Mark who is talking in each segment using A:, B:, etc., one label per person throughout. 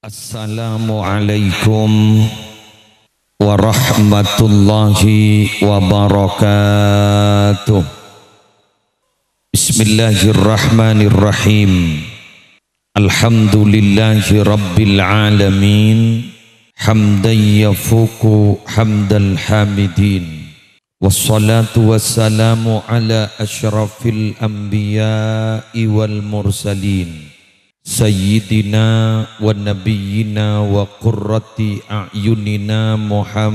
A: Assalamualaikum warahmatullahi wabarakatuh. Bismillahirrahmanirrahim. Alhamdulillahi rabbil alamin. Hamdan yafuku hamdal hamidin. Wassalatu wassalamu ala asyrafil anbiya'i wal mursalin. Sayyidina wa nabiyyina wa qurrati a'yunina Muhammadin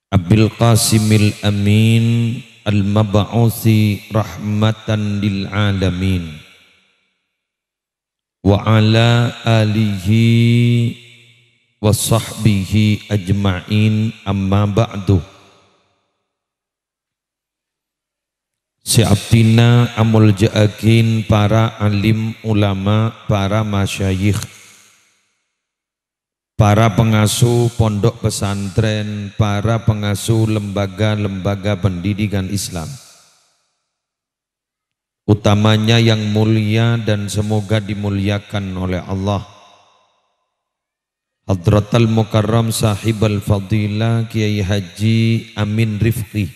A: Abil Qasimil Amin al-mab'uthi rahmatan lil alamin wa ala alihi wa sahbihi ajma'in, amma ba'du. Si'abtina amul ja'akin para alim ulama, para masyayikh, para pengasuh pondok pesantren, para pengasuh lembaga-lembaga pendidikan Islam, utamanya yang mulia dan semoga dimuliakan oleh Allah, Hadratal Mukarram Sahibal Fadilah Kiai Haji Amin Rifqi,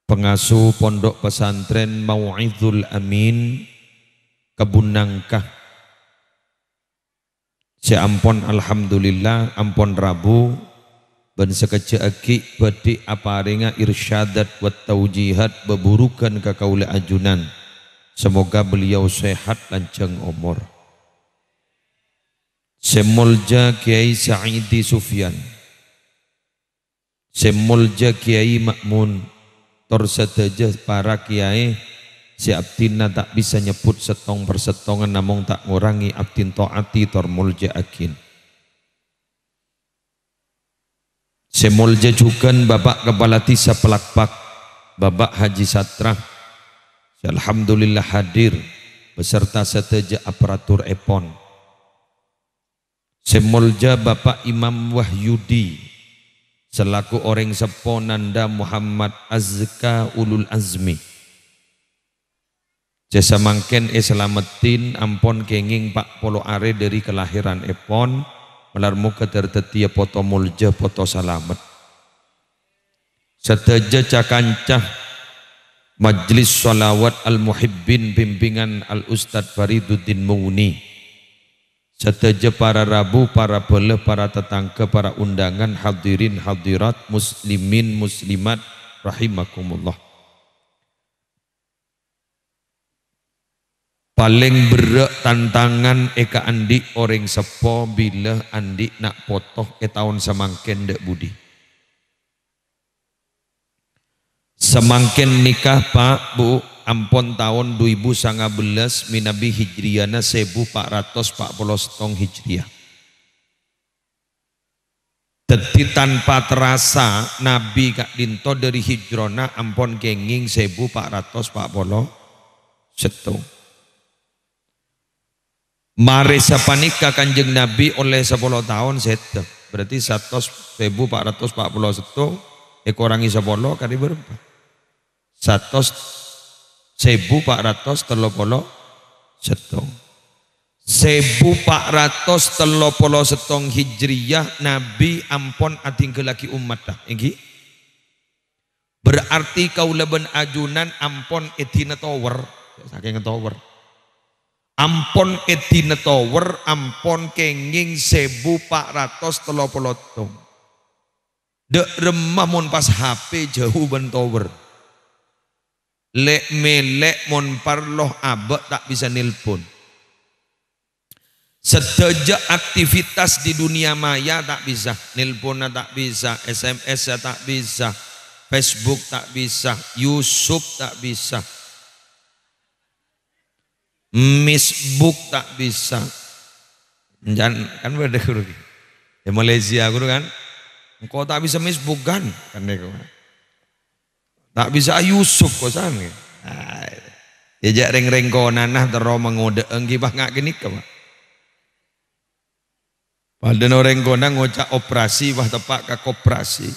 A: pengasuh pondok pesantren Mau'izul Amin Kebun Nangkah. Seampun alhamdulillah ampun Rabu ben sekece aki badi aparinga irsyadat wa taujihat beburukan ka kaula ajunan. Semoga beliau sehat lanceng umur. Semulja Kiai Sa'idi Sufyan, semulja Kiai Makmun, tor sedaja para kiai, si abdina tak bisa nyebut setong persetongan namung tak ngurangi abdin taati tor mulja akin. Semulja juga Bapak Kepala Desa Pelakpak, Bapak Haji Satra, alhamdulillah hadir beserta sedaja aparatur epon. Semulja Bapak Imam Wahyudi selaku orang sepo nanda Muhammad Azka Ulul Azmi. Jasa mangken selametin ampon kenging Pak Polo Are dari kelahiran epon melarmu ketertetia poto mulja poto salamet. Seteja cakancah Majlis Sholawat Al-Muhibbin bimbingan Al-Ustad Fariduddin Muni. Seteja para rabu, para bele, para tetangga, para undangan, hadirin, hadirat, muslimin, muslimat, rahimakumullah. Paling berat tantangan eka andi orang sepo bila andi nak potoh tahun semangken dek budi. Semangken nikah Pak Bu, ampun tahun 2019 minabi hijriyana 1440 hijriyah. Teti tanpa terasa Nabi Kak Dinto dari hijrona ampun kenging 1440 setong. Mari sapanika Kanjeng Nabi oleh 10 tahun seteng. Berarti 1440 setong ekorangi 10 kali berapa? 1430 setong. 1430 setong hijriyah Nabi ampun atinggelaki umat dah. Iki berarti kaula ben ajunan ampun etina tower, saking tower. Ampun etina tower, ampun kenging 1430 tong. Dek remah mon pas HP jauh ben tower. Lek melek mon parloh abek tak bisa nilpon. Sejak aktivitas di dunia maya tak bisa, nilpon tak bisa, SMS tak bisa, Facebook tak bisa, YouTube tak bisa, Misbook tak bisa. Jangan kan beda guru. Di Malaysia guru kan, engkau tak bisa Misbook kan neko. Tak bisa Yusuf kosan. Jejak reng-reng konanah tero mengode enggi bah ngak gini ke Pak. Padahal orang konang ngocak operasi bah tepak ke koperasi.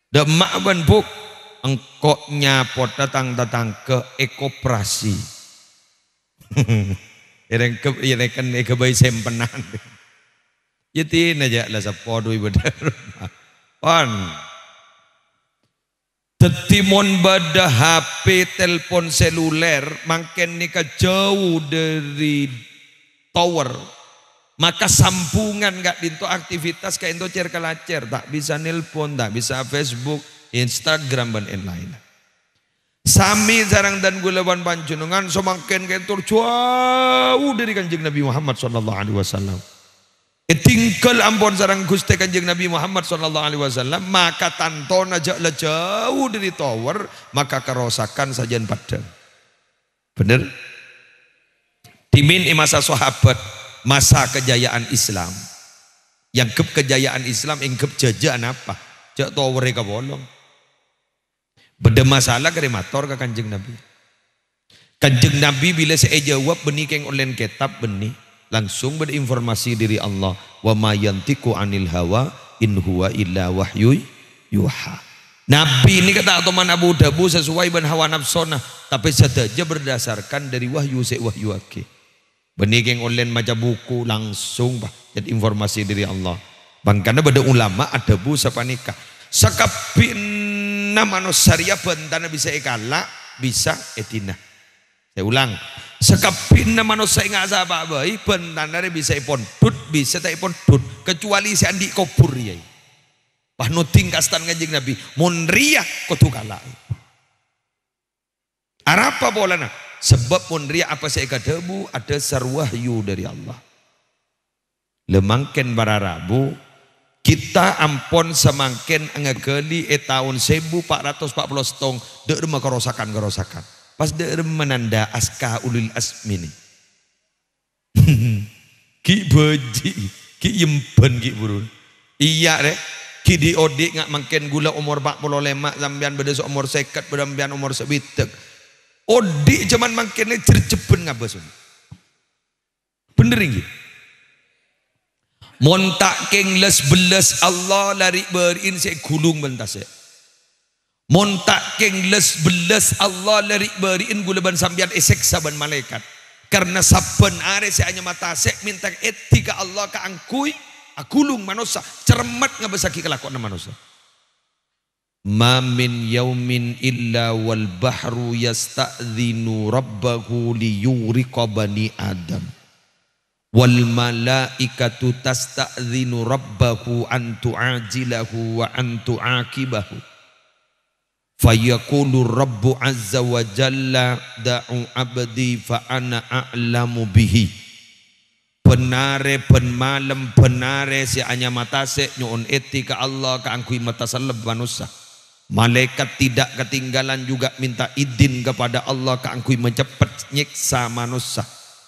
A: Demak ban buk engkok nyapot datang ke ekoprasi. Ireng kan kebayi sempenan. Yatin aja lah sapodo ibadah. Pan. Tetimon bada HP telepon seluler makin nikah jauh dari tower. Maka sambungan gak dinto aktivitas kayak itu cer tak bisa nelpon, tak bisa Facebook, Instagram dan lain-lain. Sami jarang dan gulawan panjenengan semakin kentur jauh dari kanjeng Nabi Muhammad sallallahu alaihi wasallam. Tinggal ampun sarang Gusti kanjeng Nabi Muhammad sallallahu alaihi wasallam, maka tanton aja jauh dari tower, maka kerosakan sajian padang. Bener? Dimin masa sahabat, masa kejayaan Islam. Yang kejayaan Islam, yang kejayaan apa? Jak tower ka bolong. Beda masalah kremator ke kanjeng Nabi. Kanjeng Nabi bila saya jawab benih keng online kitab benih langsung berinformasi dari Allah. Wa ma yantiqu anil hawa in huwa illa wahyu yuha. Nabi ini kata Atoman Abu Dabu sesuai dengan hawa nafsona, tapi saja berdasarkan dari wahyu wahyu ake. Benih keng online maca buku langsung bah jadi informasi dari Allah. Bangkana beda ulama ada bu sapanika. Sakapin manusia bentana bisa ekala bisa etina. Saya ulang, sekapin manusia nggak sabar baik bentana bisa ipon dut bisa tak ipon dut kecuali si andi kubur ya. Bah nuting kastan ngajing Nabi munriah kotu kala. Arapa bolana sebab munriah apa saya kadabu ada sarwahyu dari Allah. Lemangken bararabu kita ampon semangkin ngegeli tahun 1440 setong dek rumah kerosakan pas dek menanda aska ulil asmini ki beji ki yempen ki burun iya deh ki diodik ngak mangkin gula umur 45 sambian beda umur 50 sambian umur sebitek odik cuman mangkinnya cercepen ngabesun bener ini montak keng les beles Allah lari berin saya gulung bentas ya. Montak keng les beles Allah lari berin gulaban sambian esek saban malaikat. Karena saben are saya hanya mata sek minta etika Allah ka angkui akulung manusia cermat ngabesaki kelakuan manusia. Ma min yaumin illa wal bahru yasta'dhinu rabbahu liyuriqa bani Adam. Wal malaikatu tasta'dhinu rabbahu an tu'ajilahu wa an tu'aqibahu fayaqulu rabbu azza wa jalla da'u abdi fa ana a'lamu bihi penare pen malam penare si anya matase nyuun etika Allah ka angkui matasalab manusia malaikat tidak ketinggalan juga minta izin kepada Allah ka angkui mencepat nyiksa manusia.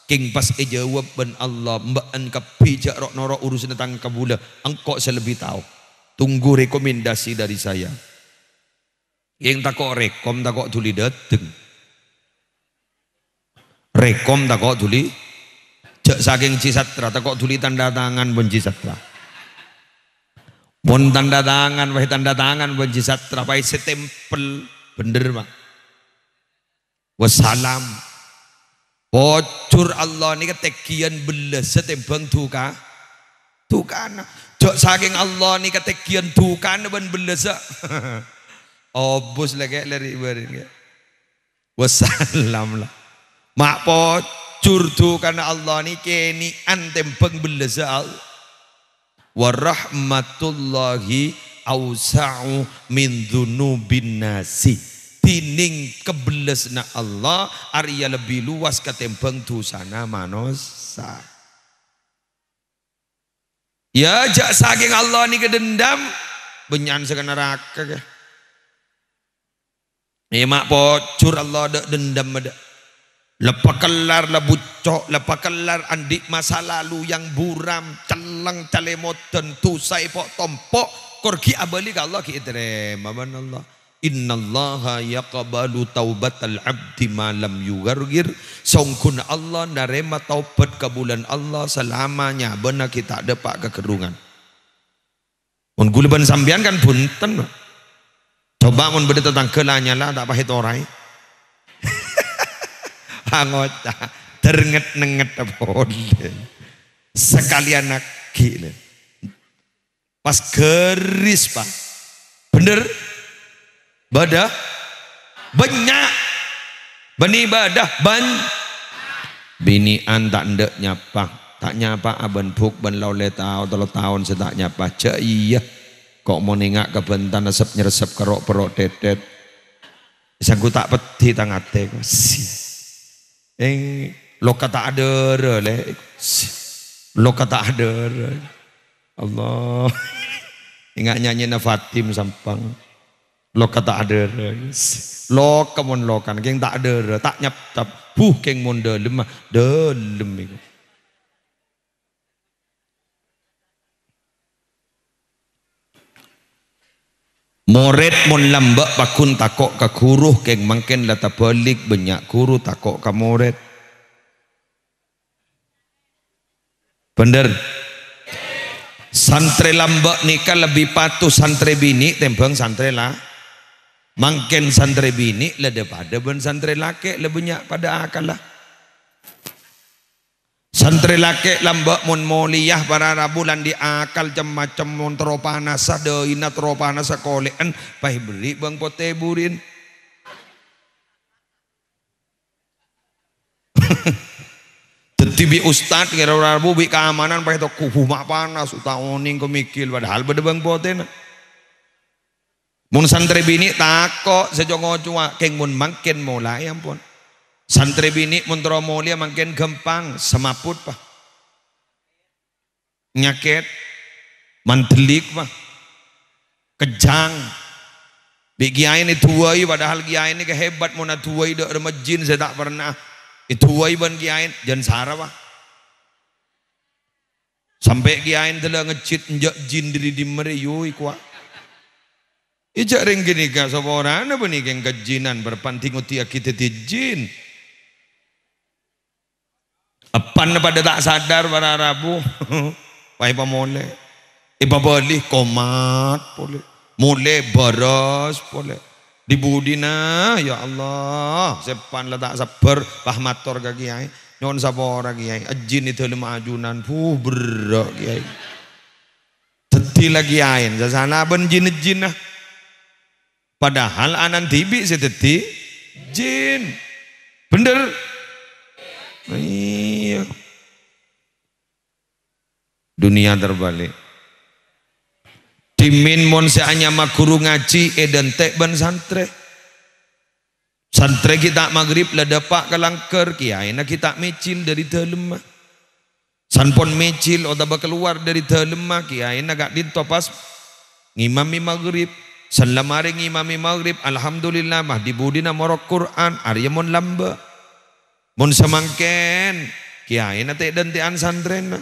A: King pas jawab ben Allah mbaan kapijak rok norok urusan tentang kabula engkau selebih tahu tunggu rekomendasi dari saya yang takok rekom takok tuli dateng rekom takok tuli cek saking Cisatra takok tuli tanda tangan ben Cisatra bon tanda tangan wahai tanda tangan ben Cisatra wahai setempel bener mah wassalam bocor Allah ni ketekian belas setembang tukana jok saking Allah ni ketekian tukana ban belas obus lagi lari barin wassalam lah mak bocor tukana Allah ni keni antembang belas warahmatullahi awsa'u min dzunubin nasi tining kebelesna Allah Arya lebih luas ketembang dosana manusia ya jak saking Allah ni kedendam benyan sekena neraka ke mak bocor Allah dak dendam ada lepa kelar la bucok lepa kelar andik masa lalu yang buram celeng calemoten tusai pok tompok korki abali ka Allah ki terima Allah innallaha yaqbalu taubatal abdi malam yugargir songkun Allah narema taubat kabulan Allah selamanya benar kita ada pak kekerungan mun gulaban sambian kan punten Coba mun beda tetangga lah nyala tak pahit orai. Angota ternget-nenget boleh. Sekalian nak gila. Pas keris Pak. Bener? Badah banyak. Bani badah binian tak ndak nyapa. Tak nyapa aban buk ban lau le tau 3 tahun setak nyapa. Cek iya. Kok mau nengak ke bentan resep nyeresep kerok perok tetet. Sangku tak peti tangate. Lo kata ada le. Lo kata ada. Allah. Ingat nyanyi na Fatim sampang. Lo kata ada. Lo kamun lo kan geng tak ada. Tak nyap tap keng mon dalem iku. Moret mon lambak bakun takok ka kuruh keng mangken lata balik banyak guru takok ka moret. Bener. Santre lambak nikah lebih patuh santre bini tembang santre lah. Mangken santre bini lebih pada ben santre laki lebih banyak pada akal lah. Santre laki lambak mon moliyah para rabulan di akal macam mon teropanasa deina teropanasa kolean pah beli bang pote burin. Tetibi ustad kira rabu bi keamanan pah itu kufu mak panas utaoning kemikil padahal beda bang pote na. Mun santre bini takok sejongo cua keng mun mangken mulai ampun. Santri bini muntro mulia makin gampang semaput Pak. Nyakit mantelik Pak. Kejang. Bi kiai ini tuai padahal kiai ini kehebat mau tuai dak remejin saya tak pernah. Tuai ban kiai jan sara Pak. Sampai kiai telah ngecit njak jin diri di meriu ikwa. Ijak ring gini ka sapa ora ana bani keng kejinan berpanting utia kita ti jin. Apan pada tak sadar para Rabu. Wahai pamole. Iba beli komat boleh. Mule boros boleh. Dibudina ya Allah. Sepan lah tak sabar pahmator ka kiai. Nyon sapora kiai. Ajin itu lima ajunan berak kiai. Teti lagi kiai. Sasana ben jin-jin lah. Padahal anan tibi seteti jin. Bener. Iya. Dunia terbalik. Timin mon seanya guru ngaji edan tek ban santre. Santre kita maghrib lah dapat kalangker kiai na kita mecil dari dalam. Sanpon mecil oda keluar dari dalam kiai na gak ditopas ngimami maghrib. Salamare ngimami maghrib alhamdulillah mah dibudina morok Quran arya mon lamba. Mun semangken kiai nate dan tian santren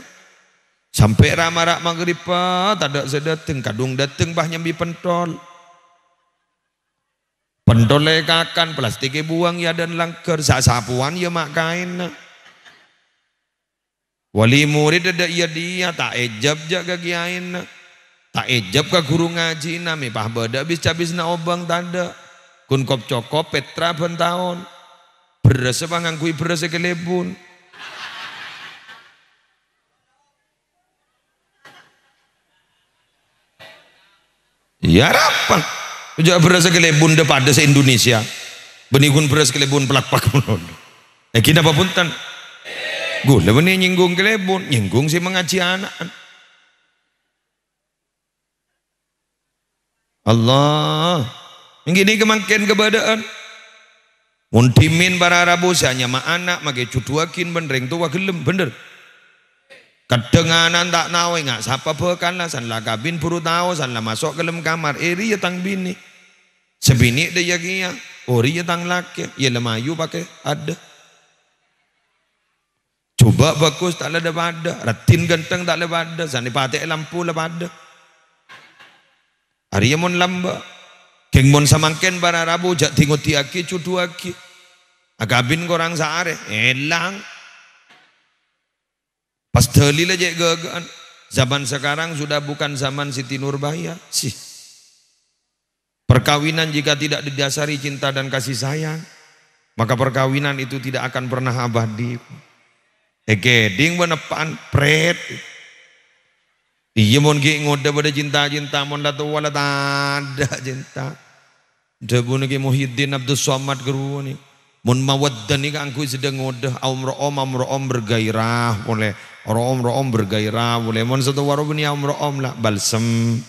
A: sampai ramarak maghrib tak ada sedateng kadung dateng bah nyambi pentol lekakan plastiknya buang ya dan langker sapuan ya mak kain wali murid ada iya dia tak ejab jaga kiai tak ejab ke guru ngaji nami pah beda habis na obang tanda kun kop cokop petra pentahun beras apa ngangkui beras kelebun. Ya apa? Juga beras kelebun depada se Indonesia. Benikun beras kelebun pelak-pelak pun. Kita apa punten? Gula benih nyinggung kelebun, nyinggung si mengaji anak. Allah. Yang gini kemakin kebadan. Muntimin para Rabu hanya ma anak mage cutuakin benreng tua gelem bener. Kedenganan tak nawe ngak sapa bekan lah san lah kabin puru tahu san lah masuk gelem kamar eri ya tang bini. Sebini dia kia ori ya tang laki ya lemayu pakai ada. Coba bagus tak ada pada ratin ganteng tak ada pada san patek lampu lah pada. Hari mon lamba. Keng mon samangken para Rabu jak tingut tiaki cutuaki. Agabin korang saare elang. Pas teli aja gagaan. Zaman sekarang sudah bukan zaman Siti Nurbaya sih. Perkawinan jika tidak didasari cinta dan kasih sayang, maka perkawinan itu tidak akan pernah abadi. Geding menepan pret. Iya mon ki ngode pada cinta-cinta mon datu wala ada cinta. Debu niki Muhyiddin Abdul Somad geru ni. Mun mawaddan ni angku sedang ngode amroom bergairah boleh. Room bergairah boleh. Mon satu waro ni amroom lah balsem.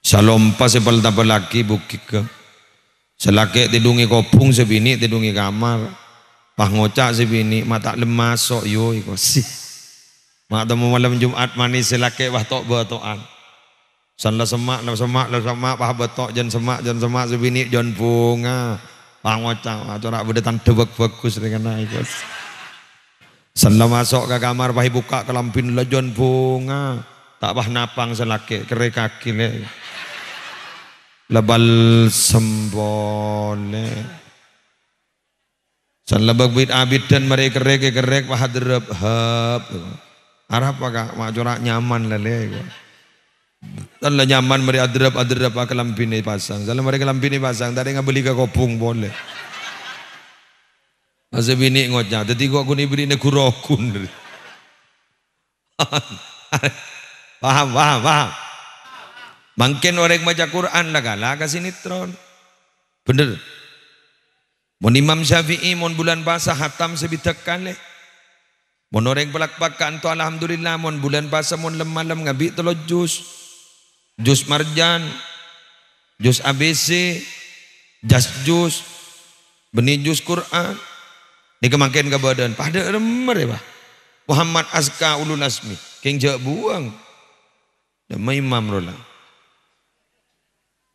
A: Salompa sepal tapal laki bukik ke. Selaki tidungi kopung sebini tidungi kamar. Pah ngocak sebini mata lemas sok yo iko sih. Mak temu malam Jumat manis selaki wah tok betoan. San la semak pah betok jan semak sebini jan bunga. Pah ngocak corak bedetan debek bagus dengan iko. San la masuk ke kamar pah buka kelampin la jan bunga. Tak pah napang selaki kere kaki le. Labal sembole san labag bit abid dan mereka kerek pahaderep hap arap agak mak corak nyaman lale dan la nyaman meri aderep kelampine pasang salah mereka kelampine pasang tadi ngabeli ke kopung boleh masa bini ngocak tadi kok kuni beri negurokun paham Mungkin orang baca Quran lah ke sinetron. Bener. Mon Imam Syafi'i mon bulan puasa hatam sebitekan leh. Mon orang pelak-pakan tu alhamdulillah mon bulan puasa mon lem-malam ngabi telo jus. Jus marjan, jus ABC, jus, benih jus Quran. Ni kemakin ke badan. Pada remer ya bah. Muhammad Azka Ulul Asmi. Keng jak buang. Dama imam rola.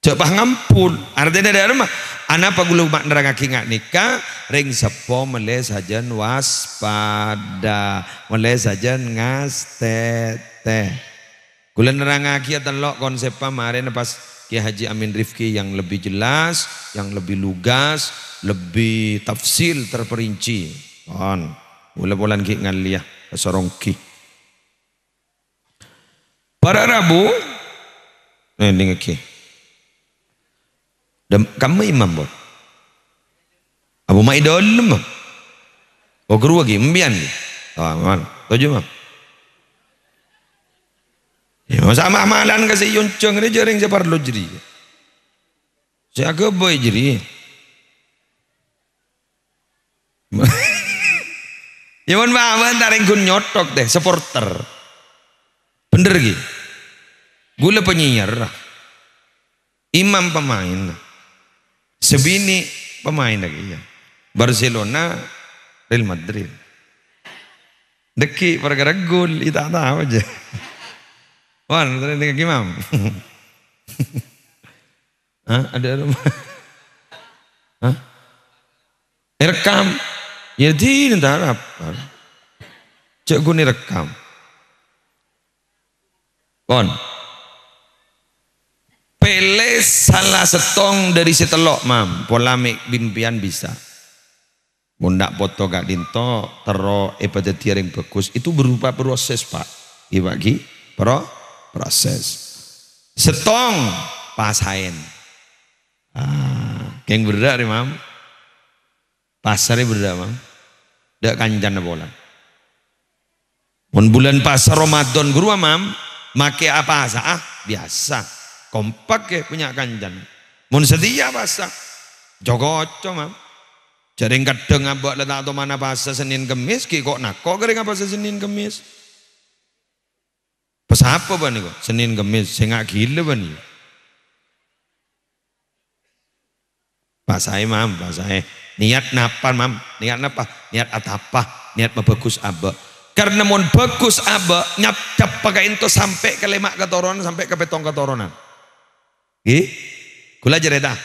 A: Cepah ngampun, artinya ada rumah. Anak pagulu mak neraka kingat nikah, ring sepo mele sajen waspada, mele sajen ngastete. Kula neranga kia telok konsep pamaren pas Ki Haji Amin Rifki yang lebih jelas, yang lebih lugas, lebih tafsil terperinci. Kon, bolan ki ngaliah sorongki. Para Rabu, ini ki. Kamu imam bo. Abu Maidol oh guru lagi membian. Oh man, tujuh mam. Ya sama amalan kasih yonceng ni jaring separ lo jadi. Saya ke boy jadi. Ya mon mama taring kun nyotok deh supporter. Bener lagi. Gula penyiar. Imam pemain. Sebini pemain lagi ya. Barcelona, Real Madrid. Deki perkara gol itu tak tahu aja. Wan, tadi dengan imam. Hah, ada rumah. Hah? Rekam. Ya di ntar apa? Cek gue nih rekam. Kon. Pele salah setong dari setelok mam polamik bimpian bisa mundak foto gak dinto tero pada tiaring bagus itu berupa proses pak ibagi proses setong pasain keng berdak mam pasarnya berdak mam dak kanjan bola mun bulan pasar Ramadan guru mam make apa sah biasa kompak ya punya kanjan. Mun setia bahasa. Jogoco mam. Jaring kadang abak letak atau mana bahasa Senin Kemis ki kok nako kering apa Senin Kemis. Pas apa ban niku? Senin Kemis sing gak gila ban iki. Pasae mam, pasae. Niat napa mam? Niat napa? Niat atapa? Niat bagus abak. Karena mun bagus abak nyap pakai itu sampai ke lemak ketoronan sampai ke petong ketoronan. Kula cerita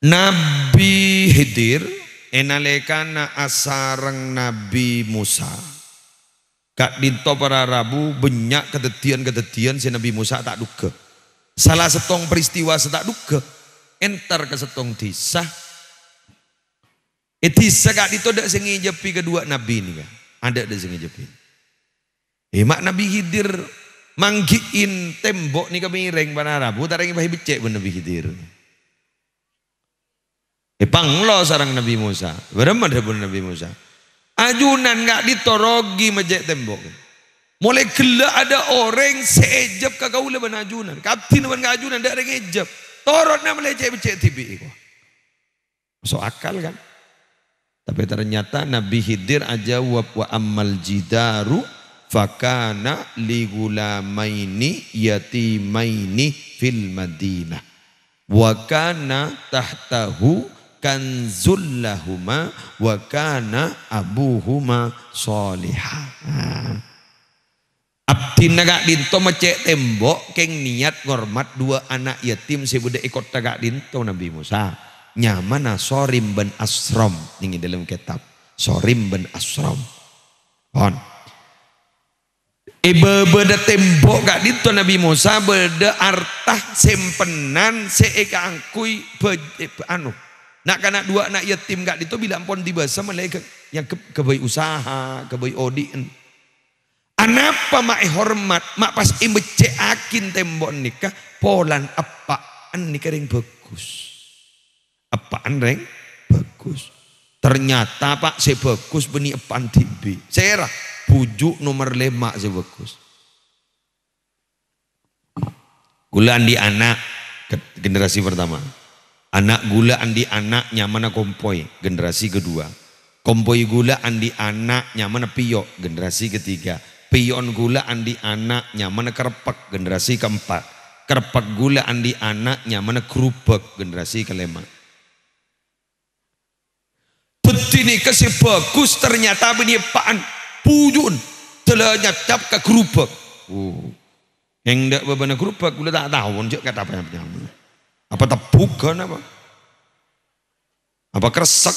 A: Nabi Khidir enalekana asarang Nabi Musa kak dinto para Rabu banyak kedetian si Nabi Musa tak duga salah setong peristiwa setak duga entar ke setong desa desa kak dito dak sing ngijepi kedua Nabi ini kan ada sing ngijepi mak Nabi Khidir manggiin tembok nih kemiring panarabu taring bahi becek ben Nabi Khidir. Panglo sarang Nabi Musa. Berapa pun Nabi Musa. Ajunan nggak ditorogi majek tembok. Mulai gelak ada orang seejab kagaula ban ajunan. Kapten ban ajunan dak reng ejab. Torotna melecek becek tibi. Masuk akal kan? Tapi ternyata Nabi Khidir ajawab wa ammal jidaru fakana li gulamaini yatimaini fil Madinah. Wa kana tahtahu kanzul lahuma wa kana abuhuma solihah. Abdi nagak dinto macek tembok keng niat ngormat dua anak yatim sebudak ikut tagak dinto Nabi Musa. Nyamana Sorim bin Asram ini dalam kitab Sorim bin Asram. Kon. Beda tembok gak dinto Nabi Musa beda artah sempenan seeka angkui anu. Nak kana dua anak yatim gak itu bila ampun dibasa malaikat yang kebai usaha, kebai odin. Anapa mak hormat, mak pas becek akin tembok nikah polan apaan nikah ring bagus. Apaan ring bagus. Ternyata pak saya bagus beni apaan tibi. Saya pujuk nomor 5 saya bagus. Gulaan di anak generasi pertama. Anak gula andi anaknya mana kompoi generasi kedua. Kompoi gula andi anaknya mana piyok generasi ketiga. Piyon gula andi anaknya mana kerepek generasi keempat. Kerepek gula andi anaknya mana kerupek generasi kelima. Betini kasih bagus ternyata penipaan pujun telah nyacap ke kerupek. Yang ndak babana kerupek gula tak tahu cek kata apa yang apa tepukan apa? Apa kresek?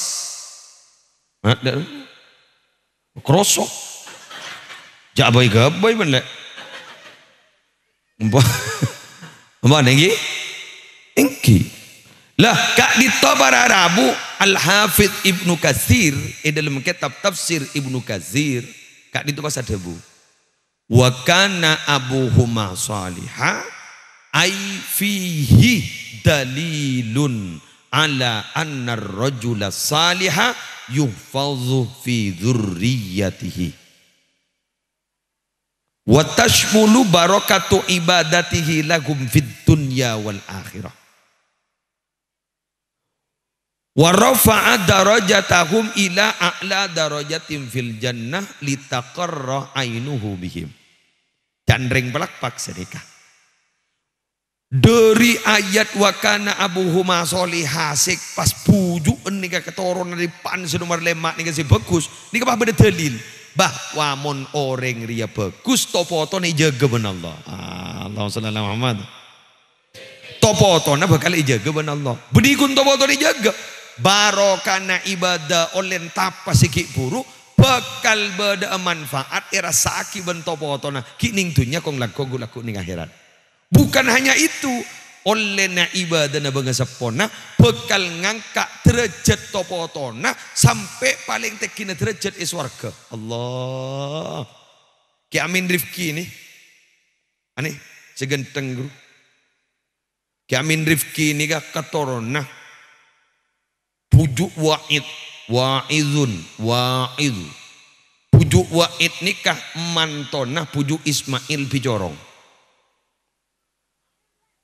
A: Krosok. Jak gabai ben lek. Apa nengi? Engki. Lah kak dito para Rabu Al-Hafidh Ibnu Katsir dalam kitab tafsir Ibnu Katsir kak dito pas debu. Wa kana abuhuma salihah ai fihi dalilun ala anna ar-rajula salihah yuhfazu fi dzurriyyatihi wa tashmulu barakatu ibadatihi lahum fid dunya wal akhirah wa rafa'a darajatahum ila a'la darajatin fil jannah litaqarra ainuhu bihim. Dan ring pelak sedekah dari ayat wakana abuhuma solihah sek pas pujuk nika ketoron dari pan senomor 5 nika si bagus nika bah beda dalil bahwa mon orang ria bagus topotone jaga ben Allah. Allahumma shalli ala Muhammad. Topotone bakal jaga ben Allah. Bedikun topotone jaga barokana ibadah olen tapa sikik buruk bakal beda manfaat era saki ben topotona kining dunya kong laku ning akhirat. Bukan hanya itu, oleh na ibadah na bangsa pona bekal ngangkat derajat topotona sampai paling tekina derajat iswarga. Allah. Ki Amin Rifki ini, aneh segenteng guru. Ki Amin Rifki ini kak katorona pujuk wa'idun. Pujuk wa'id nikah mantona pujuk Ismail Picorong.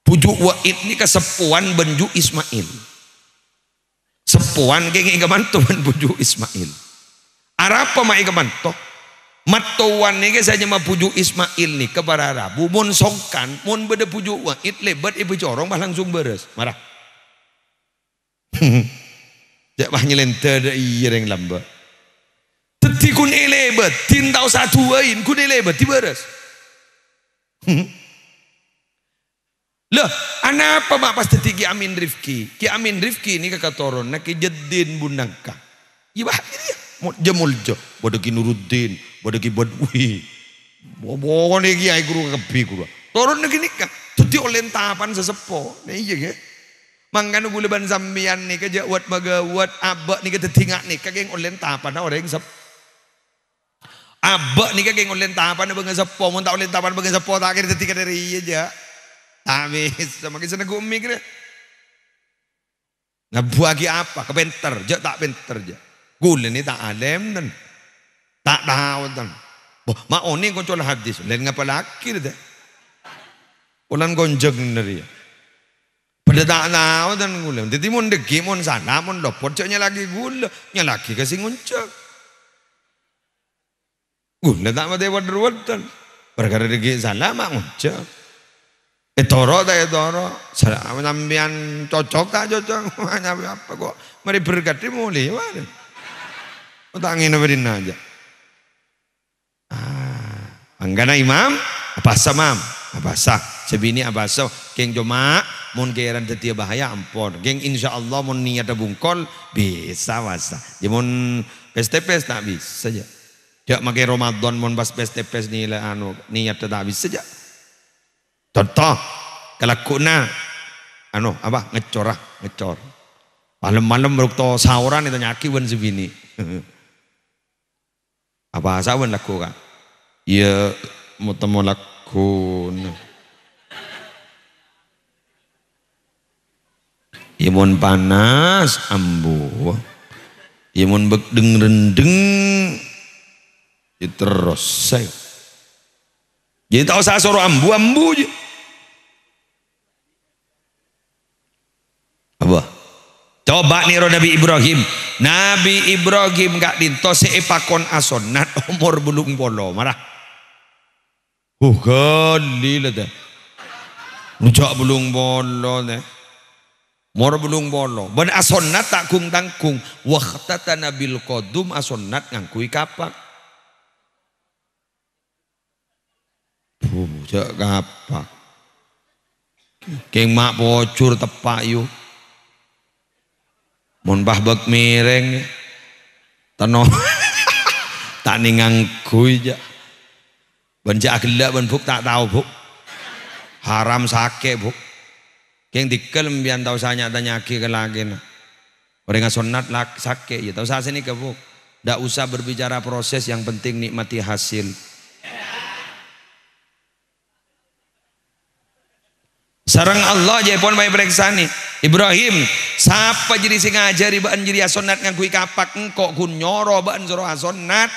A: Pujuk wa'id ni kesepuan benju Ismail. Sepuan kenging kemanto ben pujuk Ismail. Arapa mai kemanto? Matuan ni ke saja ma pujuk Ismail ni ke para Arabu mun songkan mun beda pujuk wa'id lebat ibu corong bah langsung beres. Marah. Jak bah nyelente da iya yang lamba. Teti kun elebat tintau satu wain kun elebat tiberes. Loh, anapa mak pas teti Ki Amin Rifki? Ki Amin Rifki ini kakak toron nak jedin bundangka. Iya bah dia mau jamul jo, bodoh Ki Nuruddin, bodoh Ki Badwi, bodoh ni Ki Ai Guru kebi guru. Toron nak nikah, teti olen tahapan sesepo, nih iya ke? Mangkano gula ban sambian nih kejawat magawat abak nih ketetingak nih kageng olen tahapan orang sep. Abak nih kayak ngulen tapan bengen sepo, mun tak ulen tapan bengen sepo tak kira ketika dari aja. Habis sama kisah gumi kira. Nah buagi apa? Kepenter, je tak penter je. Gulen ni tak alem dan tak tahu dan. Mak oni kau coba hadis, lain ngapa laki deh. Ulan gonjeng dari. Pada tak tahu dan gulen. Jadi mun degi mun sana mun lopot caknya lagi gula, nya lagi kasih nguncak. Gula tak mati wader-wader. Perkara degi salah mak nguncak. Toro tak toro. Salah sampean cocok tak cocok. Hanya apa kok? Mari berkat mulai mana? Utangin berin aja. Anggana imam abasa mam abasa sebini abasa geng cuma mun geran tetia bahaya ampun geng insyaallah mun niat bungkol bisa wasa mun pes-pes tak bisa saja jak make Ramadan mun pas pes-pes ni lah anu niat tak bisa saja contoh kelakuna anu apa ngecor malam-malam berukto sahuran itu nyaki wan sebini apa sawan lakukan ya mau temu lakun ya mun panas ambu ya mun begdeng rendeng ya terus saya jadi tahu saya suruh ambu aja apa coba nih Nabi Ibrahim gak dinto seepakon asonat umur belum polo marah kali lah deh ngejak belum polo deh umur belum polo ben asonat tak kung tangkung waktata nabil kodum asonat ngangkui kapak jak kapak keng mak pocur tepak yuk mun bah bek mireng tano tak ningang kui ja benjak gelak ben buk tak tahu buk haram sake buk keng dikel mbian tahu sanya tanya ki ke lagi na orang sunat lak sake ya tahu saya sini ke buk ndak usah berbicara proses yang penting nikmati hasil sarang Allah aja pun baik bereksani Ibrahim siapa jadi sing ngajari baan jadi asonat ngangkui kapak engkau kun nyoro baan suruh asonat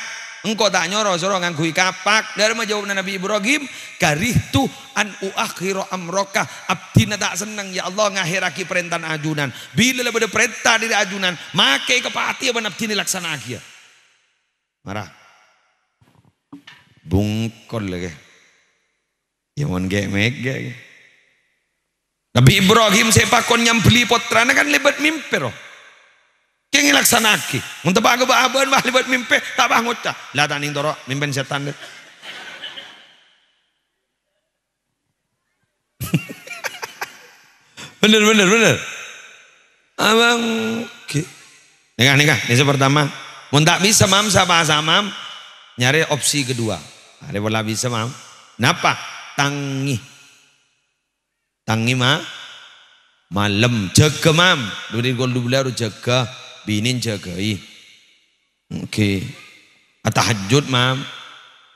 A: engkau tak nyoro suruh ngangkui kapak dari jawab Nabi Ibrahim karihtu an uakhiru amroka abdina tak senang ya Allah ngahiraki perintah ajunan bila lebih perintah dari ajunan makai kepati abang abdini laksana akhir marah bungkol lagi ya mon gek mega Nabi Ibrahim sepakon nyambeli potrana kan lebat mimpi roh. Keng laksanaki. Mun tebak kebaban mah lebat mimpi tak bah ngocah. Lah taning toro mimpen setan deh. bener. Abang nikah. Ini pertama. Mun tak bisa mam sama nyari opsi kedua. Ada bola bisa mam. Napa? Tangi malam jaga mam dari gol dulu jaga binin jagai oke tahajud mam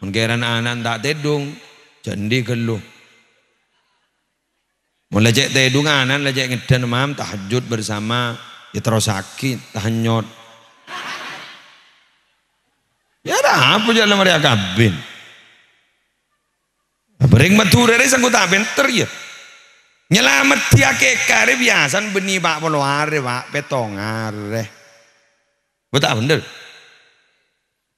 A: menggeran anak tak tedung jandi gelu mulai cek tedung anak lajak ngedan mam tahajud bersama ya terus sakit tahanyot ya dah apa jalan mereka kabin bering matur dari sanggup tak benter ya nyelamat dia kekare biasan beni pak poloare pak petongare betul bener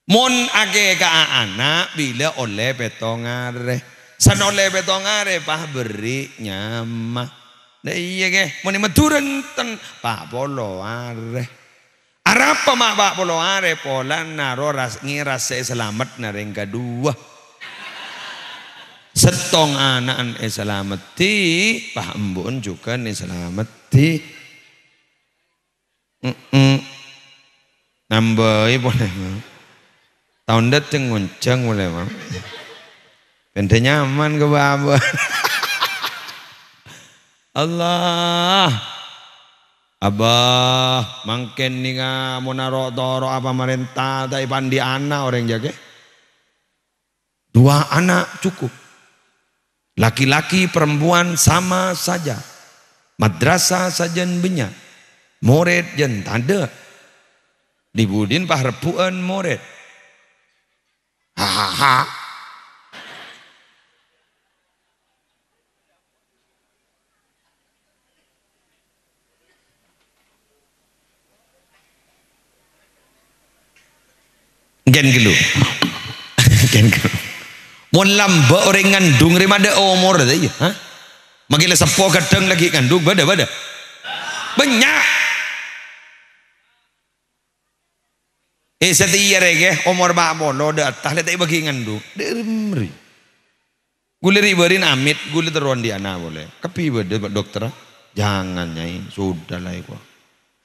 A: mon ake ka anak bila oleh petongare san oleh petongare pah beri nyama nah iya ke mon maturan ten pak poloare arapa mak pak poloare polan naro ngiras selamat nareng kedua setong anak selamati pak embun juga nih selamati nambahi boleh mau tahun dateng ngoncang boleh mau pente nyaman ke baba Allah abah mangken nih mau naro toro apa merentah tapi pandi anak orang jaga 2 anak cukup. Laki-laki perempuan sama saja. Madrasah sajen banyak. Murid jen tanda. Dibudin pahrepuan murid. Hahaha. Gen gelu. Gen gelu. Mon lamba orang ngandung remada umur dah ya. Ha? Magila sepo kadang lagi ngandung bada. Banyak. Setia rege umur bamo lo dah tah letak bagi ngandung. Dermri. Gule riberin amit gule teruan di anak boleh. Kepi bada dokter. Jangan nyai sudah lah itu.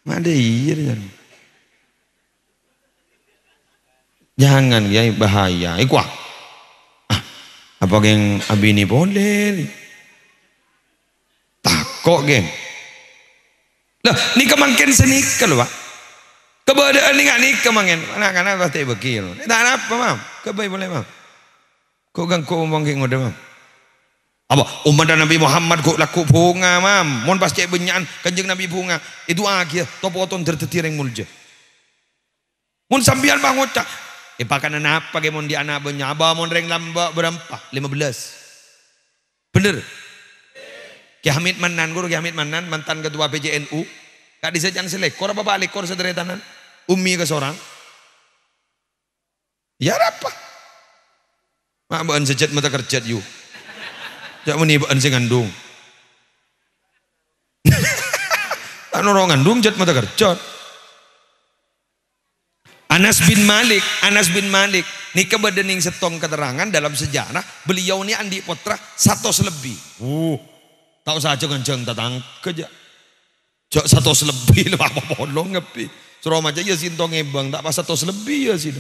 A: Ada iya jangan. Jangan ya bahaya. Ikwa. Apa geng abini boleh? Takok geng. Lah, ni kemangkin seni kalau pak. Keberadaan ni kan ni kemangkin. Anak-anak pasti bekil. Tak apa mam. Kebaik boleh mam. Kau gang kau omong geng udah mam. Apa umat Nabi Muhammad kau laku bunga mam. Mon pasti benyan kanjeng Nabi bunga. Itu akhir. Topoton tertetireng mulja. Mon sambian bangota. Pakanan apa ke mon di anak banyak abah mon reng lamba berapa 15 bener Ki Hamid Manan guru Ki Hamid Manan mantan ketua PJNU kak disejang selekor apa balik kor sederetanan umi ke seorang ya apa mak baan sejat mata kerjat yu jak meni baan sing ngandung tak norong ngandung jat mata kerjat Anas bin Malik ni kebedening setong keterangan dalam sejarah beliau ni andi putra 100 lebih. Tahu saja kenceng tatang kerja. Jak 100 lebih lah apa bolong ngepi. Suruh aja ya sintong ebang tak pas 100 lebih ya sih.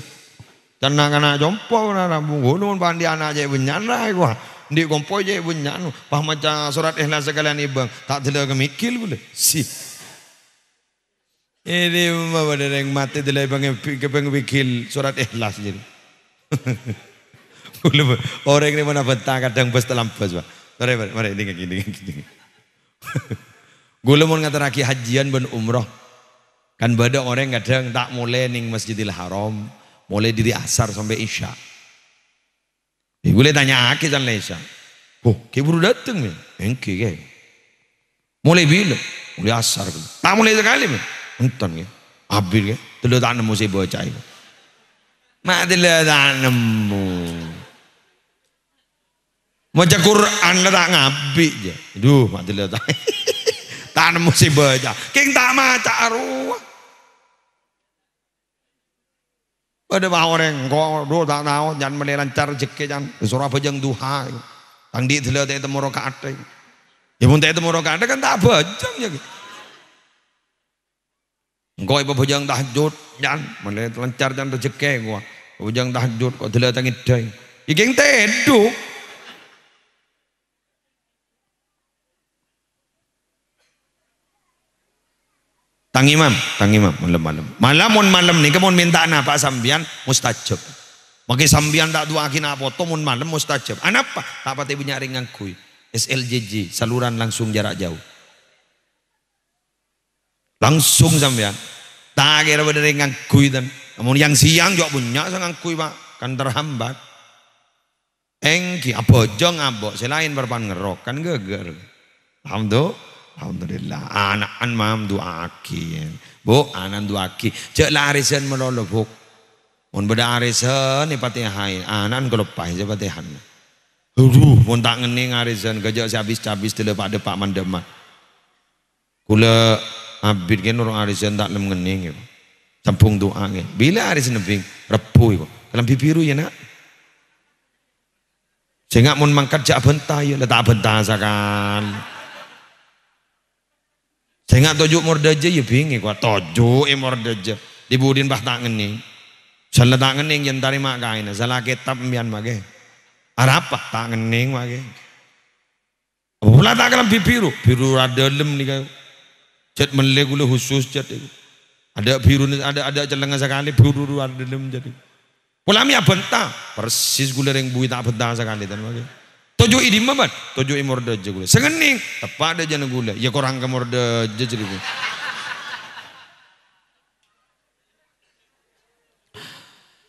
A: Dan anak jompo na gunung pandi anak aja benyana gua. Di kompo aja benyana. Pah macam surat ikhlas sekalian ebang tak telah kemikil boleh. Si ini mah pada yang mati dilai pengwikil surat ikhlas jadi. Orang ini mana betah kadang bos terlampas pak. Mari gini. Gula mau ngataraki hajian ben umroh. Kan bada orang kadang tak mulai ning Masjidil Haram, mulai dari asar sampai isya. Gula tanya aki kan isya. Oh, keburu datang nih. Engke ke. Mulai bila? Mulai asar. Tak mulai sekali nih. Enton ya, habil ya, telu tak nemu si bocah itu. Mak telu tak nemu. Baca Quran lah tak ngabi je. Duh, mak telu tak nemu si bocah. King tak maca arwah. Ada bah orang kau do tak tahu jangan melancar rezeki jangan surah bajang duha. Tang di telu tak temu rakaat. Ya pun tak temu rakaat kan tak bajang je. Engkau ibu bujang tahajud jangan mana lancar jangan rezeki gua bujang tahajud kau telah tangit day iking tedu tang imam malam ni kamu minta apa sambian mustajab bagi sambian tak dua akhina foto mun malam mustajab anapa tak pati punya ringan kui SLJJ saluran langsung jarak jauh langsung sampean tak kira pada dengan kui dan namun yang siang juga punya sangat kui pak kan terhambat engki apa jong abok selain berpan ngerok kan geger alhamdulillah anak mam doa aki bu anak doa aki cek larisan melolo buk mun beda arisan ni patihai anak kelepah je patihan mun tak ngening arisan gajak habis tele pada pak mandemat kula abid kan orang arisan tak lem ngening ya. Campung doa ya. Bila arisan nebing repu ya. Dalam bibiru ya nak. Sehingga mun mangkat jak bentah ya tak bentah sakan. Sehingga tojuk mordaja ya bingi kuat tojuk mordaja dibudin bah tak ngening. Salah tak ngening yang tarima kain salah kitab mian mage. Arapa tak ngening mage. Pula tak dalam bibiru rada lem ni kau. Cat melek khusus cat itu. Ada biru ada celengan sekali biru ada dalam jadi. Pulami abenta persis gula ring bui tak benta sekali tan bagi. Tojo idi mabat, tojo imorde aja gula. Sengening tepat aja na gula. Ya korang ke morde aja jadi gula.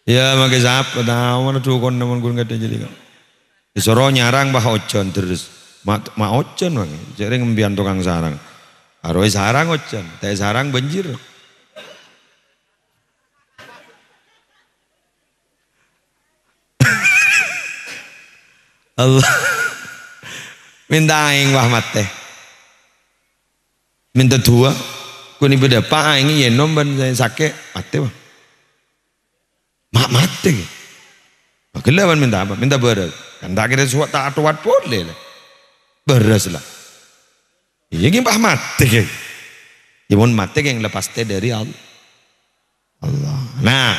A: Ya makai sap, tahu mana tuh kon namun gun kata jadi kan. Disuruh nyarang bah ocan terus, mak ocan bang, jadi ngembian tukang sarang. Arwah sarang ocan, tapi sarang banjir. Allah minta aing wah mate minta dua kuni beda pak aing yenom ban saya sakit mate wah mak mate bagaimana minta apa minta beres kan tak kira suat tak atuat boleh lah beres lah iya gini pak mate ya pun mate yang lepas teh dari Allah nah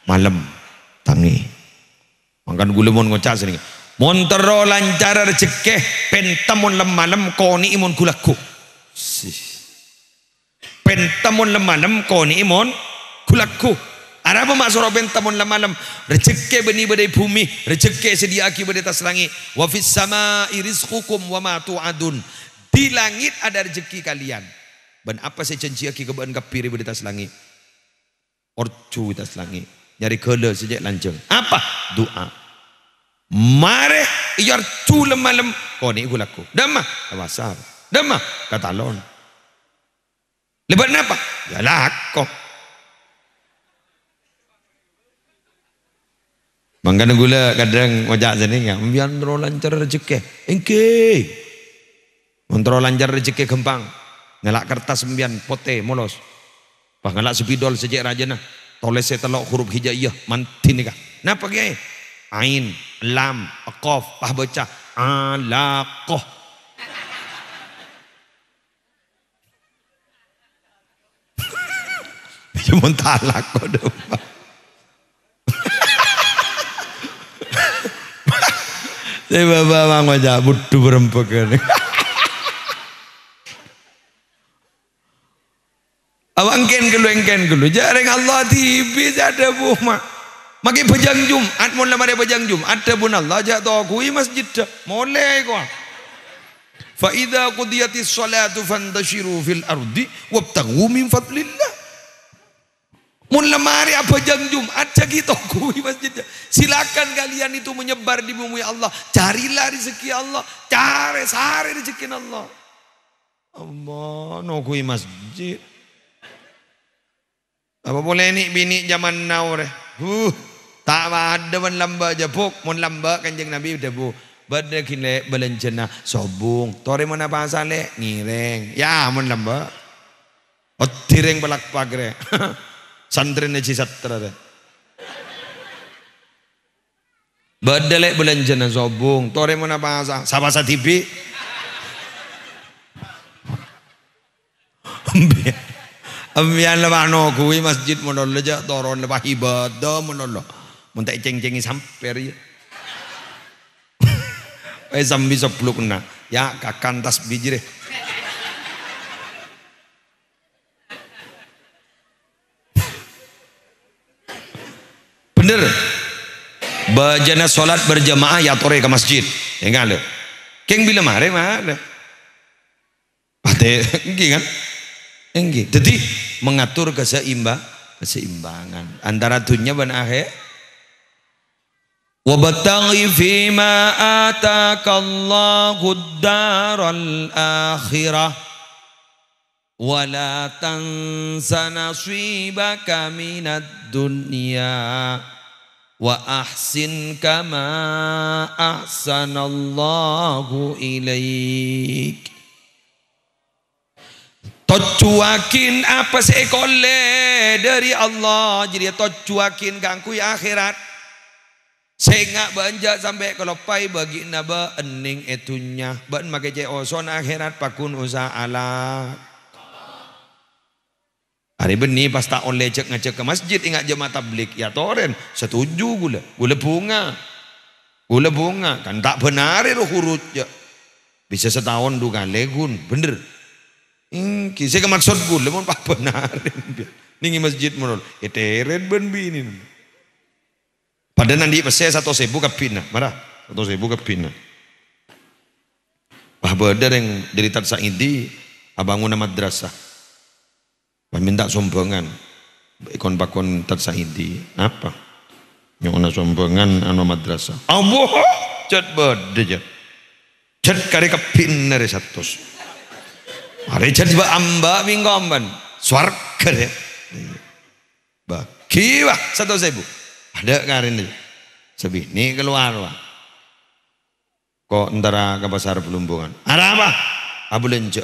A: malam tangi makan gula mon ngocak sini montero lancar rezeki pentamun lemalam koni imun kulaku pentamun lemalam koni imun kulaku ada apa maksud pentamun lemalam rezeki benih badai bumi rezeki sediaki badai atas langit wa fis samai rizqukum wa ma tu'adun di langit ada rezeki kalian ban apa saya janji aki keban kapiri badai atas langit orcu atas langit nyari kele sejak lanceng apa doa mare iyar culem malam koni gulaku damah tawasar damah katalon lebat napa ya lako mangkana gula kadang ngojak sini enggak mbian ro lancar rezeki engke montro lancar rezeki gempang ngelak kertas mbian pote molos bah ngelak sepidol sejak rajana toles telok huruf hijaiyah mantin nikah napa kiai ain lam qaf pah baca alaqah cuma talak kok depan saya bapak mang aja budu berempekan awang ken gelu jarang Allah tibi ada buh Maki bejang Jumat mun lamare bejang Jumat ada pun Allah jatuh kui masjid mulai kau. Fa idza qudiyatis salatu fantashiru fil ardi wabtaghu min fadlillah. Mun lamare bejang Jumat kita kui masjid. Silakan kalian itu menyebar di bumi Allah. Carilah rezeki Allah, cari sari rezeki Allah. Allah no kui masjid. Apa boleh ni bini zaman now re. Tak ada mun lamba jepuk mun lamba kanjeng Nabi debu bade kile belenjena sobung tore mana bahasa le ngireng ya mun lamba otireng balak pagre santren ci satra bade le belenjena sobung tore mana bahasa sabasa tibi ambian lebano kuwi masjid monol aja toron lebah ibadah monol mun tak ceng-cengi samper ya sambil sepluk na ya kakan tas biji deh bener bajana sholat berjamaah ya tore ke masjid ya enggak lo keng bila mare mare ate enggi kan enggi jadi mengatur keseimbangan antara dunia dan akhir wabtaghi fima ataqallahu daral akhirah wala tansa nasibaka minad dunya wa ahsin kama ahsanallahu ilaik tocuakin apa seekole dari Allah jadi tocuakin gangkui akhirat sehingga banjak sampai kalau pai bagi naba ening etunya ban make je oson akhirat pakun usaha ala hari beni pas tak oleh cek ngecek ke masjid ingat jemaah tablik ya toren setuju gula bunga kan tak benar itu huruf ya bisa setahun dua kali gun bener saya maksud gula mun pak benarin ningi masjid menol eteret ben bini Pada nanti pese 1.000 kepina, marah 1.000 kepina. Wah beda yang dari Tat Saidi, abangun madrasah. Minta sombongan, ikon pakon Tat Saidi, apa? Nyona sombongan anu madrasah. Allah, cat beda cat kari kepin dari 100. Hari cat ba amba mingkomban, swarga ya. Bagi wah 1.000. Ada karin ini, sebini keluar wah. Kok antara ke pasar Pelumbungan. Ada apa? Abulenja.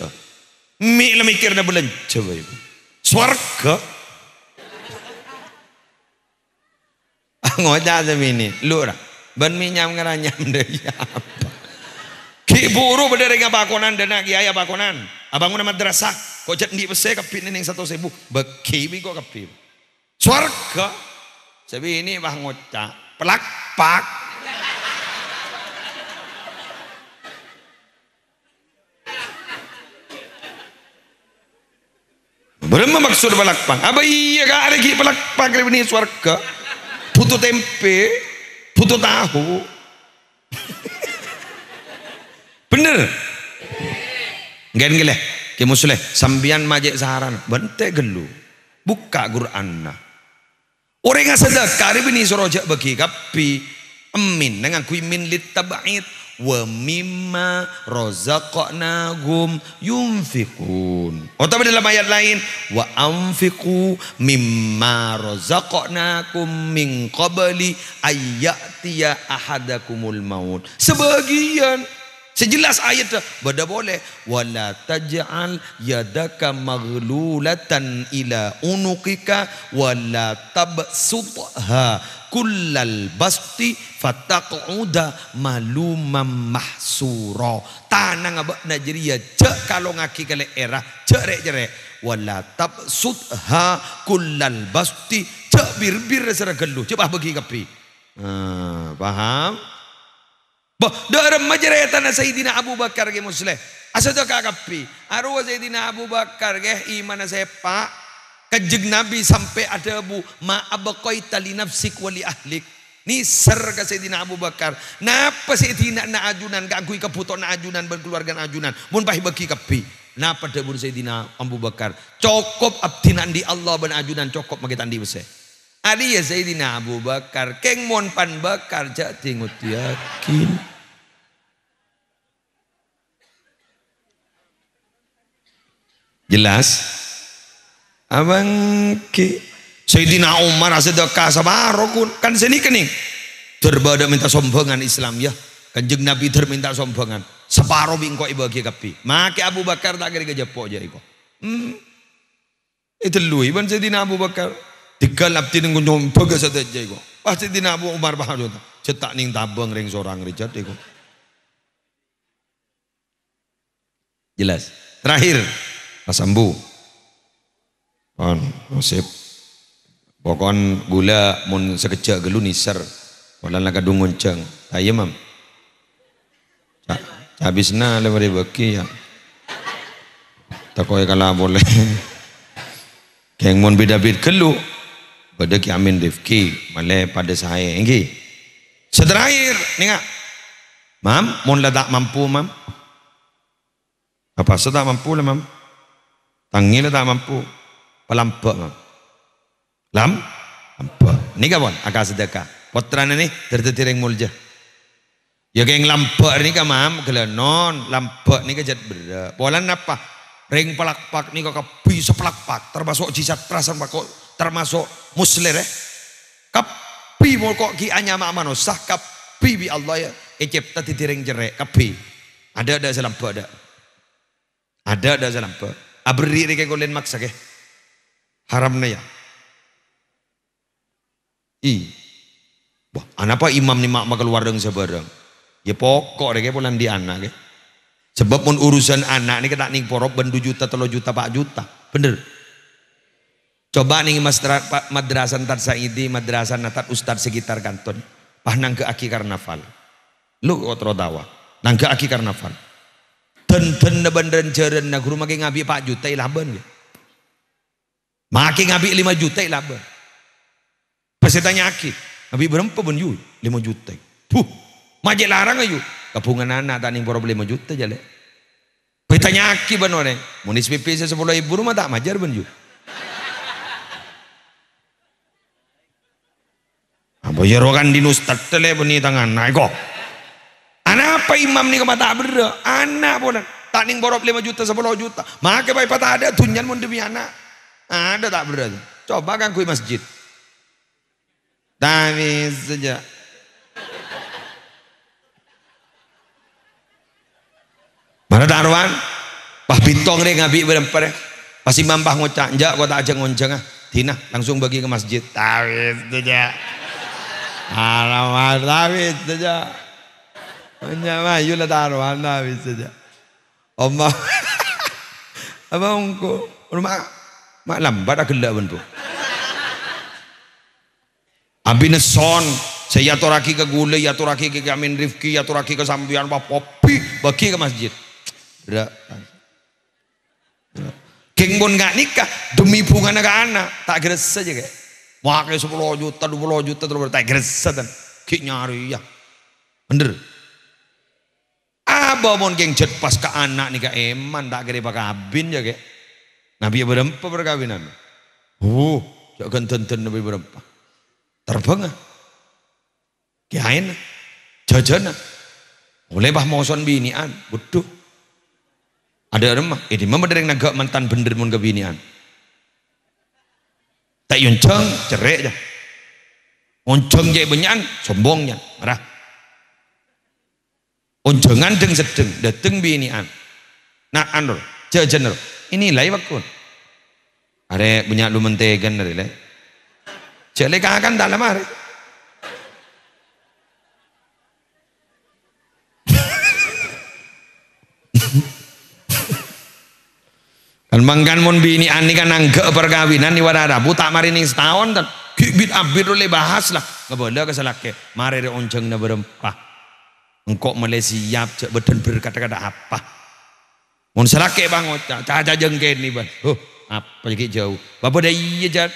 A: Mikir na bulenja, ibu. Swarga. Ngocah sebini, lu lah. Ban minyam ngeranyam deh apa? Ki buru berdiri ngapakonan dan kiai apakonan. Abangun madrasah. Kok jet di bese kepin ini 1.000. Beki kok kepin. Swarga. Sebi ini bah ngocak pelak pak. Berapa maksud pelak pak? Apa iya kak ada ki pelak pak ini swarga? Putu tempe, putu tahu. Bener? Gen gile, ki musleh sambian majek saharan, bente gelu, buka Quran. Orang yang sedekah ini sorojak bagi kapi emin dengan kui min lit tab'id wa mimma razaqnahum yunfikun. Tapi dalam ayat lain wa anfiqu mimma razaqnakum min qabli ayyatiya ahadakumul maut. Sebagian sejelas ayat beda boleh wala taj'al yadaka maghlulatan ila unuqika wala tabsutha kullal basti fataq'uda malumam mahsura. Tanang abak najriya cek kalau ngaki kale era cek rek wala tabsutha kullal basti cek bir seragelu coba bagi kapi. Paham? Bah, dalam majaratan Sayyidina Abu Bakar ke musleh. Asa to kakapi. Arwah Sayyidina Abu Bakar ke iman sepa kajeg Nabi sampai ada bu ma abqaita li nafsik wa li ahlik. Ni ser ka Sayyidina Abu Bakar. Napa Sayyidina na ajunan gagui kaputo na ajunan berkeluarga ajunan. Mun pahi bagi kapi. Napa debur Sayyidina Abu Bakar. Cukup abdinan di Allah ben ajunan cukup magitan di bese. Adi ya Sayyidina Abu Bakar keng mon pan bakar jak tingut yakin. Jelas? Abang ki Sayyidina Umar sedekah sabarokun kan sini kening. Terbada minta sombongan Islam ya. Kanjeng Nabi terminta sombongan. Separo bingko ibagi kapi. Make Abu Bakar tak kira kejepok je iko. Itu lu iban Sayyidina Abu Bakar. Tiga lapti nunggu nyombaga saja iko. Pasti Sayyidina Abu Umar bahaya. Cetak ning tabang ring sorang rijat iko. Jelas. Terakhir. Pasambu. Nasib. Pokon gula mun sekejak gelu nisar. Walau nak kadung ngonceng. Ayo mam. Habisna lebar baki ya. Tak kau kalah boleh. Keng mon beda-beda gelu. Pada ki amin Rifki. Malay pada saya. Enggi. Seterakhir. Nengak. Mam. Mon lah tak mampu mam. Apa tak mampu lah mam. Tangil tak mampu. Pelampak mam. Lampak. Ni kawan agak sedekah. Potran ni tertetiring mulja. Ya geng lampak ni mam kelenon lampak ni kejat berat. Polan apa? Ring pelakpak ni kau kapi sepelakpak termasuk jisat perasan pakok termasuk muslir kapi mau kok ki anya mak manusia kapi bi Allah ya ecipta titiring jerek kapi ada selampak ada selampak abri rike golen maksa ke haram na ya wah anapa imam ni mak keluar dengan sebarang ya pokok rike polan di anak ke sebab pun urusan anak ni kita ning porop ben 2 juta 3 juta 4 juta bener coba ning madrasah Tat Saidi madrasah natat ustad sekitar kanton pah nang ke aki karnaval lu otro dawa nang ke aki karnaval ten na bandaran jeren na guru maki ngabi 4 juta ilaban maki ngabi 5 juta ilaban pesertanya aki Nabi berempat pun yu 5 juta. Puh, majek larang ayu. Kabungan anak taning boro 5 juta jale. Bertanya aki ban orang. Munis PP 10.000 rumah tak majar ban yu. Apa yerokan di ustad tele beni tangan naik kok. Anak apa imam ni kemata tak bera. Anak pun taning boro 5 juta 10 juta. Maka baik patah ada tunjan mun demi anak. Ada tak bera. Coba kan kui masjid. Tapi saja. Mana taruhan? Pah bintong deh ngabi berempar. Pasti mampah ngocak. Jak kau tak aja ngonceng ah. Tina langsung bagi ke masjid. Tapi saja. Alamat tapi saja. Menyama yulah taruhan tapi saja. Omah. Apa ongko? Rumah mak lambat aku gelap bentuk. Abine son, saya aturaki ke gule, aturaki ke Amin Rifki, aturaki ke sambian Pak Popi, bagi ke masjid. Berak. King bon gak nikah demi bunga anak, tak geres saja kayak. Makai 10 juta, 20 juta terus tak geres saja. Kik nyari ya. Bener. Abah mon geng jet pas ke anak nih ke eman tak kira pakai abin ya kayak. Nabi berempa perkawinan. Jangan tonton Nabi berempa. Terbang kiain jajan oleh bah moson binian butuh ada remah ini mama dereng naga mantan bener mun kebinian tak yunceng cerai aja onceng jai benyan sombongnya marah oncengan deng sedeng dateng binian nah anur jajan ini lai wakun are banyak lu mentegan dari lai jelek akan dalam hari. Kan mangkan mon bini ani kan anggap perkawinan ni wadara buta mari ning setahun kan kibit abit oleh bahas lah ngeboleh ke salake mari re onceng na berempah engkok Malaysia cek beden berkata-kata apa mon salake bang oca caca jengken ni ban apa lagi jauh bapak dah iya jat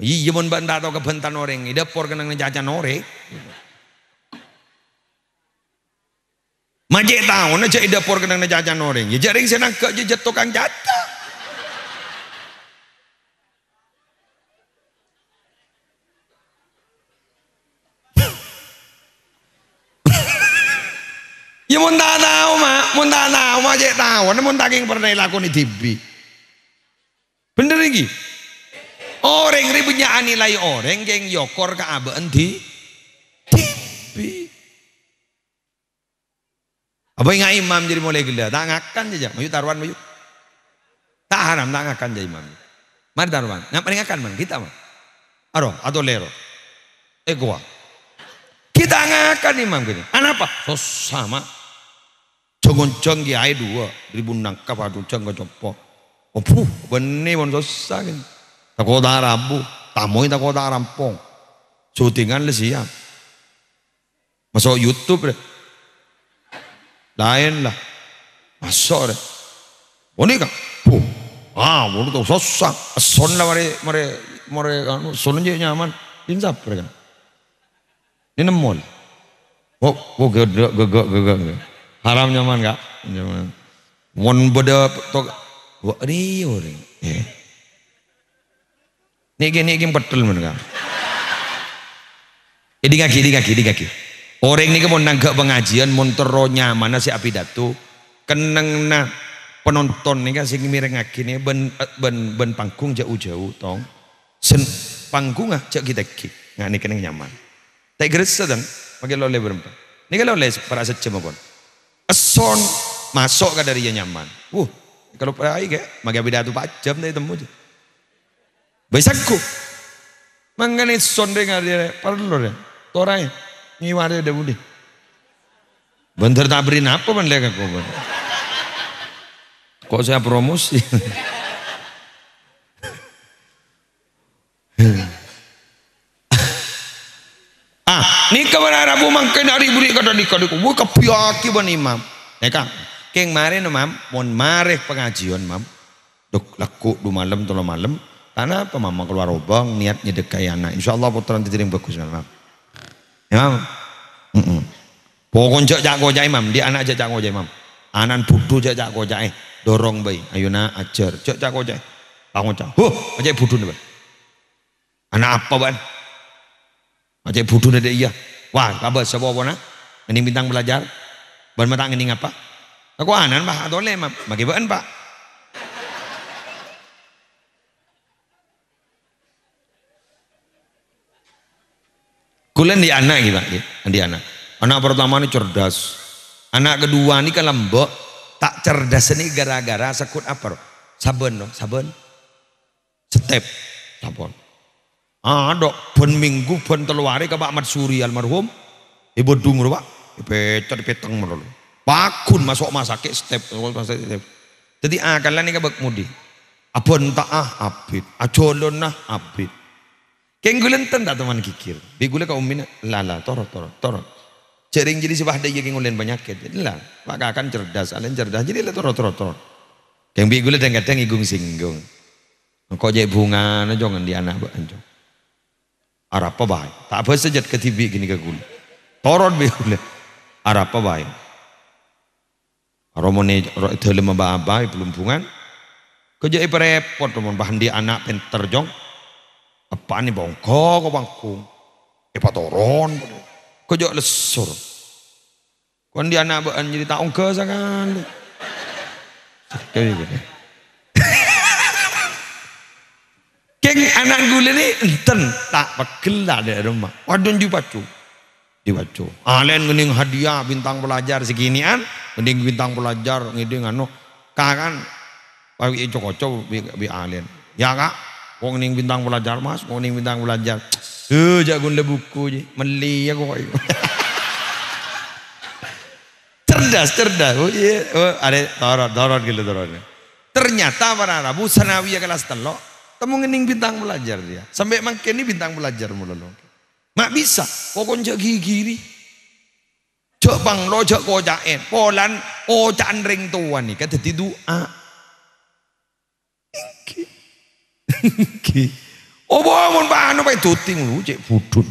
A: iya mon banta atau kebentan orang ida por kenang jajan orang majek tahun aja ida por kenang jajan orang ya jaring senang ke je tukang jata ya mon tak tahu majek tahun mon taking pernah lakoni TV bener lagi orang ributnya anilai orang geng yokor ke abaan di TV. Apa yang imam jadi mulai gila? Tak ngakan aja, mayu taruhan mayu. Tak haram, tak ngakan jadi imam. Mari taruhan, ngapain ngakan man kita mah? Aro atau lero? Gua. Kita ngakan imam gini. Anapa? Sama. Jong-jong kiai 2 ribu nangkap aduh jong kecopo. Benih mon susah gini. Takota Rabu, tamoy takota rampong. Syutingan le siap. Masuk YouTube deh. Lain lah. Masuk deh. Ini kan. Ini tuh susah. Son lah mare son aja nyaman. Insap mereka. Ini nemol. Gagak. Haram nyaman enggak? Nyaman. Mon beda tok. Wah, ini orang. Niki betul mereka. Di kaki. Orang ini mau nanggak pengajian, montero nyaman si api datu, keneng na penonton nih kan sing mireng nih ben panggung jauh tong, sen panggung cek kita nggak nih keneng nyaman. Tak geresa dan pakai lole berempat. Ini kalau lole para secem pun, eson masuk ke dari yang nyaman. Kalau perai kayak magi api datu 4 jam dari temu aja. Besakku, mangane sonde ngari perlu deh, torai, ngiwari deh budi. Bentar tak beri apa man lega kau. Kok saya promosi? Ni kawan Arabu mangken hari budi kata di kau, buka piaki ban imam. Eka, keng mare no mam, mon mare pengajian mam, dok laku 2 malam 3 malam. Karena apa mama keluar lubang niat nyedekai anak. Insyaallah putra nanti yang bagus mam. Ya mam. Pokoknya jak kojai mam, dia anak jak kojai mam. Anan budu jak kojai, dorong bayi. Ayo nak ajar, jak kojai. Bangun cak. Ajak budu nih ban. Anak apa ban? Ajak budu nih iya. Wah, kabar sebuah bona. Ini bintang belajar. Ban matang ini apa? Aku anan bah atau le mam. Bagi ban pak. Kulen di anak gitu, di anak. Anak pertama ini cerdas, anak kedua ini kan lembek, tak cerdas ini gara-gara sekut apa? Sabun dong, sabun, step, sabun. Dok, ben minggu ben telu hari ke Pak Ahmad Suri almarhum, ibu dungur pak, pecet peteng merol. Pakun masuk masake step. Jadi kalian ini kabak mudi, abon taah abid, ajolon nah abid. Kenggulen tak teman kikir. Bigule kau mina lala torot. Cering jadi sebah dia kenggulen banyak lah. Pak akan cerdas, alen cerdas jadi lah torot. Keng bigule kadang igung singgung. Kau jadi bunga na jangan di anak anjong. Arab apa baik? Tak apa sejat ke TV gini ke gule. Torot bigule. Arab apa baik? Romone dalam babai belum bungan. Kau jadi perepot teman bahan di anak pinter jong. Apa nih bongkok bangkung, patoron, kau jauh lesur, kau dia anak bukan jadi tahu ke sangan, kayak gitu. Keng anak gue ni enten tak pegel lah dari rumah, wadon dibacu, alen mending hadiah bintang pelajar seginian, mending bintang pelajar ngiding anu, kan, pagi cocok bi alen, ya kak. Wong ning bintang pelajar mas, wong ning bintang pelajar. Jagun le buku je, meli aku kok. Cerdas. Oh iya, ada torot gitu torotnya. Ternyata para Rabu sanawiyah kelas telok, temu ning bintang pelajar dia. Sampai makin ini bintang pelajar mulu. Mak bisa, pokoknya gigi. Cok bang lo cok kojaen, polan ocan ring tuan nih, kata doa. Oh bangun pak anu pak tuting lu cek budut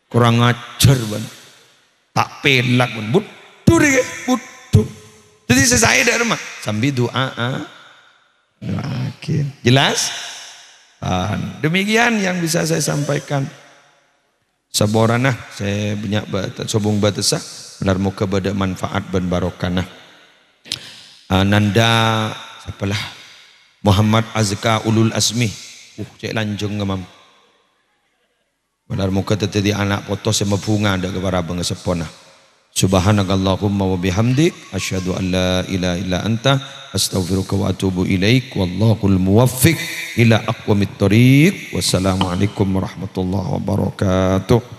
A: kurang ajar ban tak pelak ban budu deh budu jadi selesai dari rumah sambil doa jelas demikian yang bisa saya sampaikan saborana saya punya sobong batasah benar muka bada manfaat dan barokah nanda apalah Muhammad Azka Ulul Asmi cek lanjung ngemam benar muka tadi anak foto sama bunga ada kepada pengesepona subhanakallahumma wa bihamdik asyhadu an la ilaha illa anta astaghfiruka wa atubu ilaik wallahul muwaffiq ila aqwamit thoriq wassalamualaikum warahmatullahi wabarakatuh.